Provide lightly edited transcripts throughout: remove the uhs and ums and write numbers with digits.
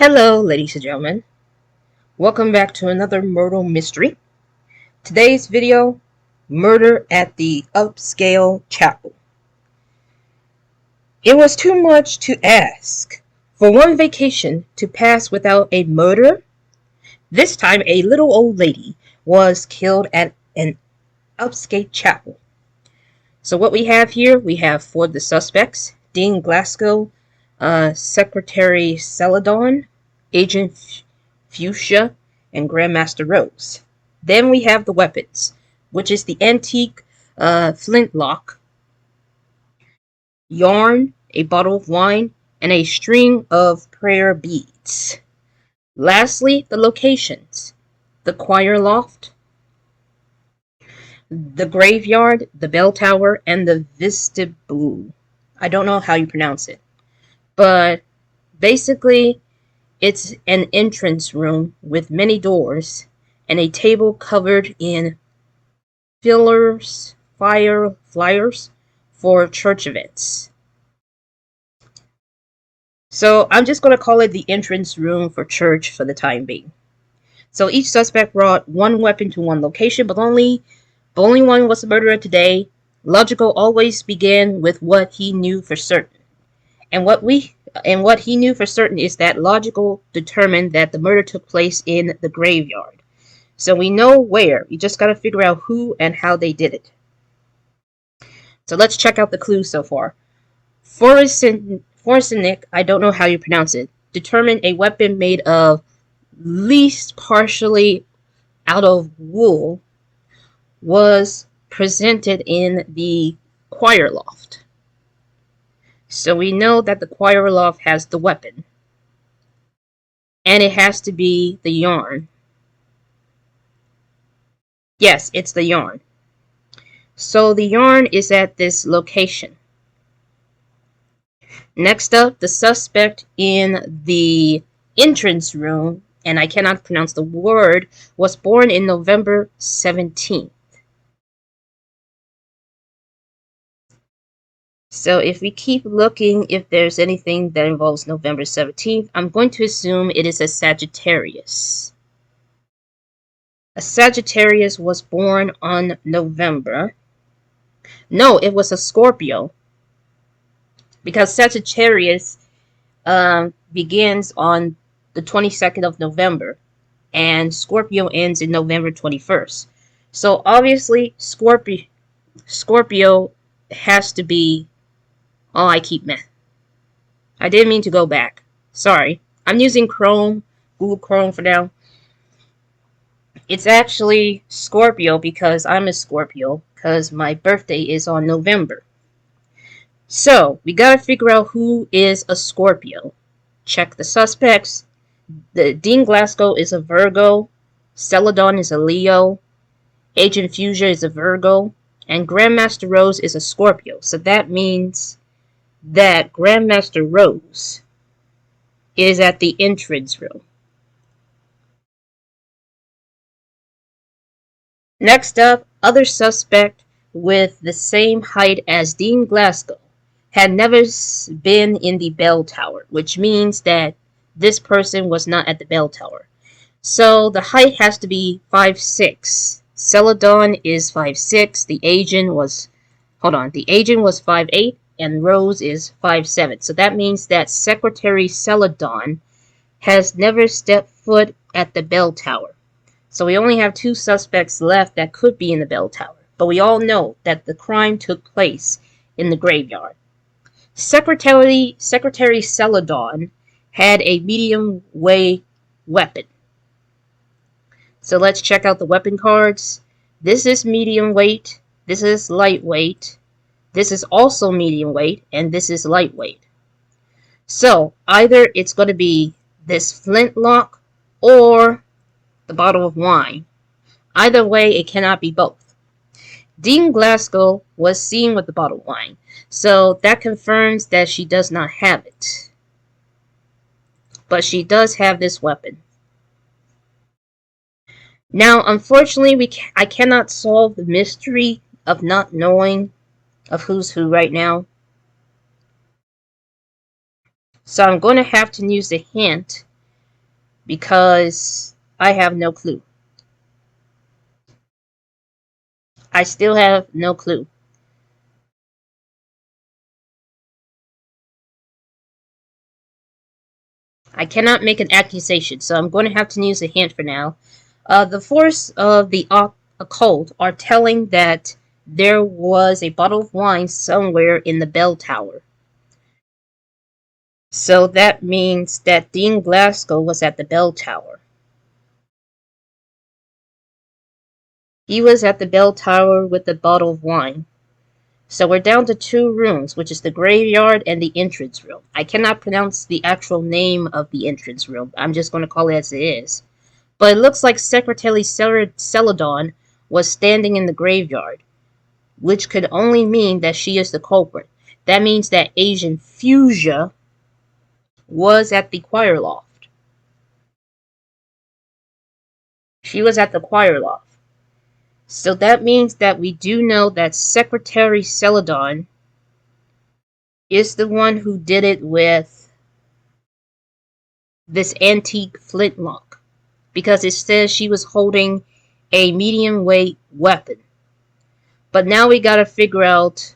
Hello, ladies and gentlemen. Welcome back to another Murdle mystery. Today's video, Murder at the Upscale Chapel. It was too much to ask for one vacation to pass without a murder. This time, a little old lady was killed at an upscale chapel. So what we have here, we have for the suspects, Dean Glasgow, Secretary Celadon, Agent Fuchsia, and Grandmaster Rose. Then we have the weapons, which is the antique flintlock, yarn, a bottle of wine, and a string of prayer beads. Lastly, the locations, the choir loft, the graveyard, the bell tower, and the vestibule. I don't know how you pronounce it, but basically it's an entrance room with many doors and a table covered in flyers for church events. So I'm just going to call it the entrance room for church for the time being. So each suspect brought one weapon to one location, but only one was the murderer today. Logical always began with what he knew for certain. And what he knew for certain is that Logical determined that the murder took place in the graveyard. So we know where. We just gotta figure out who and how they did it. So let's check out the clues so far. Forsynick, I don't know how you pronounce it, determined a weapon made of least partially out of wool was presented in the choir loft. So we know that the choir loft has the weapon. And it has to be the yarn. Yes, it's the yarn. So the yarn is at this location. Next up, the suspect in the entrance room, and I cannot pronounce the word, was born in November 17th. So if we keep looking, if there's anything that involves November 17th, I'm going to assume it is a Sagittarius. A Sagittarius was born on November. No, it was a Scorpio. Because Sagittarius begins on the 22nd of November. And Scorpio ends in November 21st. So obviously, Scorpio has to be... Oh, I didn't mean to go back. Sorry. I'm using Google Chrome for now. It's actually Scorpio because I'm a Scorpio, because my birthday is on November. So, we gotta figure out who is a Scorpio. Check the suspects. Dean Glasgow is a Virgo. Celadon is a Leo. Agent Fuchsia is a Virgo. And Grandmaster Rose is a Scorpio. So that means that Grandmaster Rose is at the entrance room. Next up, other suspect with the same height as Dean Glasgow had never been in the bell tower, which means that this person was not at the bell tower. So the height has to be 5'6". Celadon is 5'6". The agent was 5'8", and Rose is 5'7". So that means that Secretary Celadon has never stepped foot at the bell tower. So we only have two suspects left that could be in the bell tower. But we all know that the crime took place in the graveyard. Secretary Celadon had a medium weight weapon. So let's check out the weapon cards. This is medium weight. This is lightweight. This is also medium weight. And this is lightweight. So either it's going to be this flintlock or the bottle of wine. Either way, it cannot be both. Dean Glasgow was seen with the bottle of wine, so that confirms that she does not have it. But she does have this weapon. Now, unfortunately, I cannot solve the mystery of not knowing of who's who right now. So I'm going to have to use a hint because I have no clue. I still have no clue. I cannot make an accusation, so I'm going to have to use a hint for now. The force of the occult are telling that there was a bottle of wine somewhere in the bell tower. So that means that Dean Glasgow was at the bell tower. He was at the bell tower with a bottle of wine. So we're down to two rooms, which is the graveyard and the entrance room. I cannot pronounce the actual name of the entrance room. I'm just going to call it as it is. But it looks like Secretary Celadon was standing in the graveyard, which could only mean that she is the culprit. That means that Agent Fuchsia was at the choir loft. She was at the choir loft. So that means that we do know that Secretary Celadon is the one who did it with this antique flintlock, because it says she was holding a medium weight weapon. But now we gotta figure out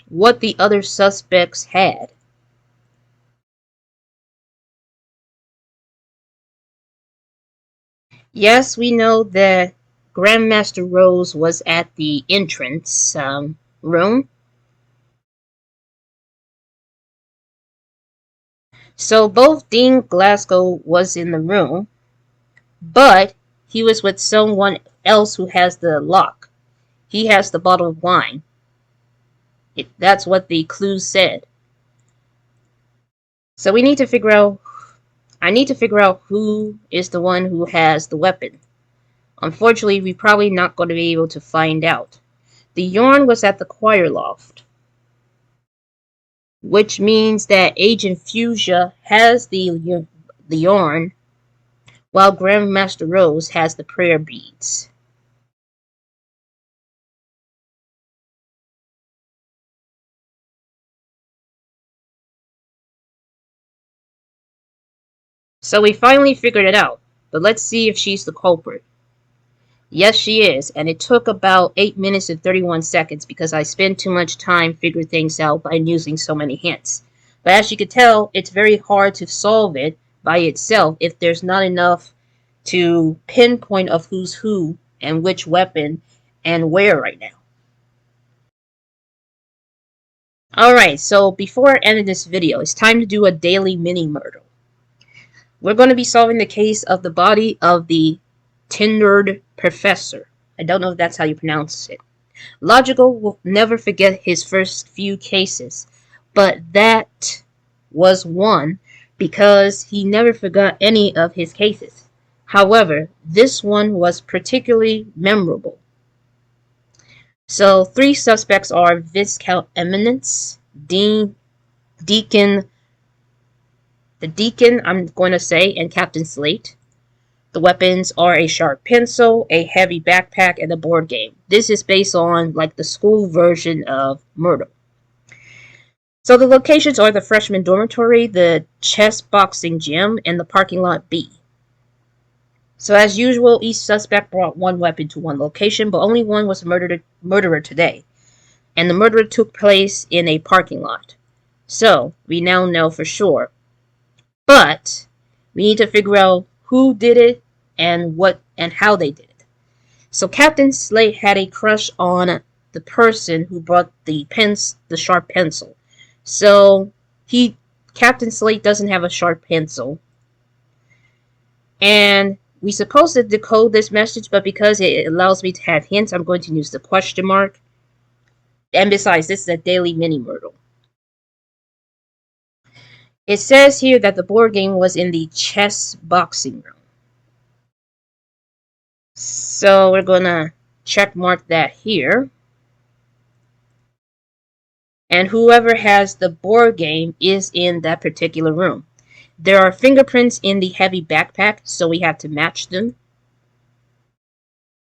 what the other suspects had. Yes, we know that Grandmaster Rose was at the entrance room. So both Dean Glasgow was in the room, but he was with someone else who has the lock. He has the bottle of wine. That's what the clues said. So we need to figure out. I need to figure out who is the one who has the weapon. Unfortunately, we're probably not going to be able to find out. The yarn was at the choir loft, which means that Agent Fuchsia has the yarn, while Grandmaster Rose has the prayer beads. So we finally figured it out, but let's see if she's the culprit. Yes, she is, and it took about 8 minutes and 31 seconds because I spent too much time figuring things out by using so many hints. But as you can tell, it's very hard to solve it by itself if there's not enough to pinpoint of who's who and which weapon and where right now. Alright, so before ending this video, it's time to do a daily mini Murdle. We're going to be solving the case of the body of the Tindered Professor. I don't know if that's how you pronounce it. Logical will never forget his first few cases, but that was one because he never forgot any of his cases. However, this one was particularly memorable. So, three suspects are Viscount Eminence, Deacon, the Deacon, I'm going to say, and Captain Slate. The weapons are a sharp pencil, a heavy backpack, and a board game. This is based on like the school version of Murdle. So the locations are the freshman dormitory, the chess boxing gym, and the parking lot B. So as usual, each suspect brought one weapon to one location, but only one was a murderer today. And the murder took place in a parking lot. So we now know for sure. But we need to figure out who did it and what and how they did it. So Captain Slate had a crush on the person who brought the sharp pencil. So Captain Slate doesn't have a sharp pencil. And we're supposed to decode this message, but because it allows me to have hints, I'm going to use the question mark. And besides, this is a daily mini Murdle. It says here that the board game was in the chess boxing room. So we're gonna check mark that here. And whoever has the board game is in that particular room. There are fingerprints in the heavy backpack, so we have to match them.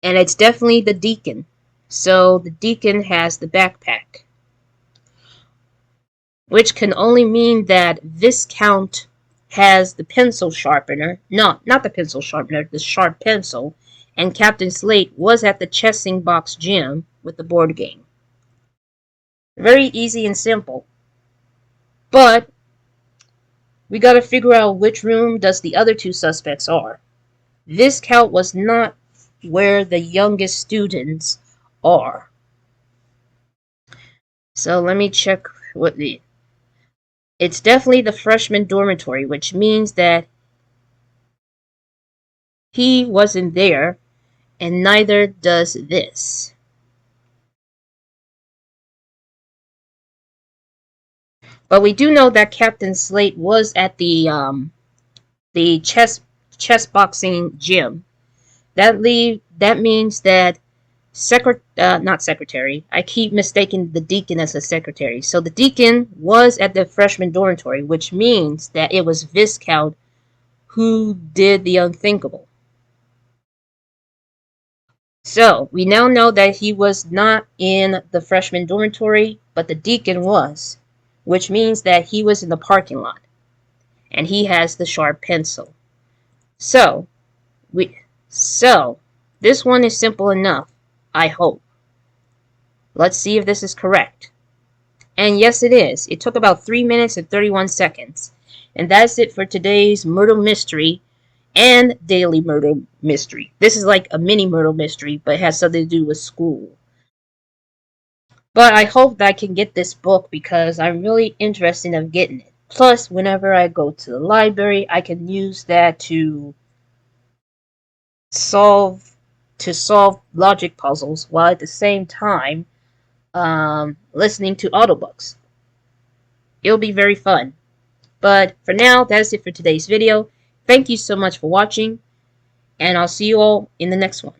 And it's definitely the Deacon. So the Deacon has the backpack. Which can only mean that Viscount has the pencil sharpener. No, not the pencil sharpener, the sharp pencil. And Captain Slate was at the chessing box gym with the board game. Very easy and simple. But we gotta figure out which room does the other two suspects are. Viscount was not where the youngest students are. So let me check what it's definitely the freshman dormitory, which means that he wasn't there, and neither does this. But we do know that Captain Slate was at the chess boxing gym. That means that not secretary. I keep mistaking the deacon as a secretary. So the deacon was at the freshman dormitory, which means that it was Viscount who did the unthinkable. So we now know that he was not in the freshman dormitory, but the deacon was, which means that he was in the parking lot, and he has the sharp pencil. So this one is simple enough, I hope. Let's see if this is correct. And yes, it is. It took about 3 minutes and 31 seconds. And that's it for today's Murdle Mystery and Daily Murdle Mystery. This is like a mini Murdle Mystery, but it has something to do with school. But I hope that I can get this book because I'm really interested in getting it. Plus, whenever I go to the library, I can use that to solve logic puzzles while at the same time listening to audiobooks. It'll be very fun. But for now, that's it for today's video. Thank you so much for watching, and I'll see you all in the next one.